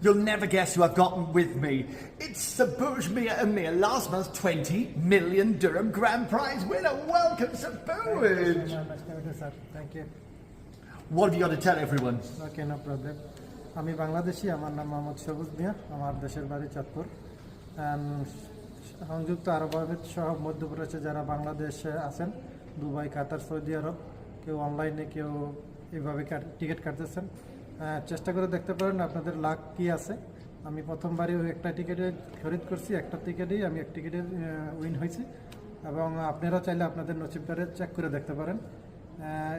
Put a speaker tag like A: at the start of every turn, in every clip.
A: You'll never guess who I've got with me. It's Sabuj Mia Amir, last month's 20 million dirham grand prize winner. Welcome, Sabuj.
B: Sir. Thank you.
A: What have you got to tell everyone?
B: Okay, no problem. আমি বাংলাদেশি, আমার নাম মোহাম্মদ সবুজ মিয়া, আমার দেশের বাড়ি চাঁদপুর। সংযুক্ত আরব আমিরাত সহ মধ্যপ্রাচ্যে যারা বাংলাদেশে আছেন, দুবাই, কাতার, সৌদি আরব, কেউ অনলাইনে, কেউ এইভাবে টিকিট কাটতেছেন, চেষ্টা করে দেখতে পারেন আপনাদের লাক কি আছে। আমি প্রথমবারই একটা টিকিটে খরিদ করছি, একটা টিকিটেই আমি এক টিকিটে উইন হয়েছি, এবং আপনারা চাইলে আপনাদের নসিবটারে চেক করে দেখতে পারেন।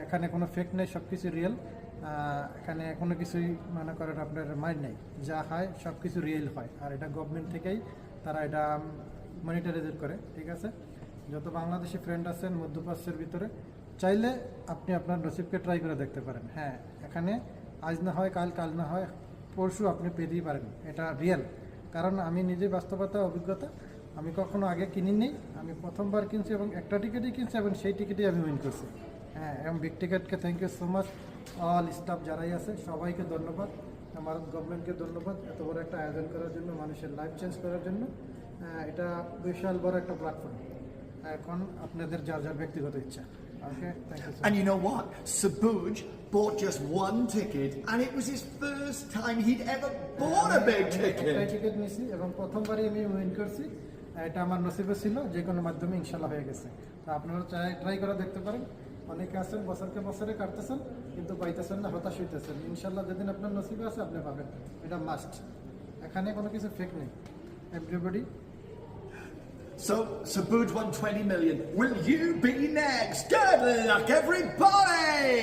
B: এখানে কোনো ফেক নেই, সব কিছু রিয়েল। এখানে কোনো কিছুই মনে করেন আপনার মাইন্ড নেই, যা হয় সব কিছু রিয়েল হয়, আর এটা গভর্নমেন্ট থেকেই তারা এটা মনিটরাইজ করে। ঠিক আছে, যত বাংলাদেশি ফ্রেন্ড আছেন মধ্যপ্রাচ্যের ভিতরে, চাইলে আপনি আপনার নসিবকে ট্রাই করে দেখতে পারেন। হ্যাঁ, এখানে আজ না হয় কাল, কাল না হয় পরশু আপনি পেতেই পারেন, এটা রিয়েল। কারণ আমি নিজে বাস্তবতা অভিজ্ঞতা, আমি কখনো আগে কিনিনি, আমি প্রথমবার কিনছি এবং একটা টিকিটই কিনছি এবং সেই টিকিটই আমি উইন করছি। হ্যাঁ, এবং বিগ টিকেটকে thank you so much, all staff যারাই আছে সবাইকে ধন্যবাদ, আমার গভর্নমেন্টকে ধন্যবাদ এত বড় একটা আয়োজন করার জন্য, মানুষের লাইফ চেঞ্জ করার জন্য। এটা বিশাল বড় একটা প্ল্যাটফর্ম। এখন আপনাদের যার যার ব্যক্তিগত ইচ্ছা। Okay, thank you so much.
A: And you know what? Sabuj bought just one ticket, and it was his first time he'd ever bought a big ticket.
B: Ticket নিয়েছি এবং প্রথমবারই আমি উইন করছি। এটা আমার নসিবে ছিল, যে কোনো মাধ্যমে ইনশাল্লাহ হয়ে গেছে। তো আপনারা ট্রাই করে দেখতে পারেন। অনেকে আছেন বছরকে বছরে কাটতেছেন কিন্তু পাইতেছেন না, হতাশ হইতেছেন। ইনশাল্লাহ যেদিন আপনার নসিবে আছে আপনি পাবেন, এটা মাস্ট। এখানে কোনো কিছু ফেক নেই, everybody.
A: So, Sabuj won 20 million. Will you be next? Good luck, everybody!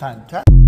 A: Fantastic.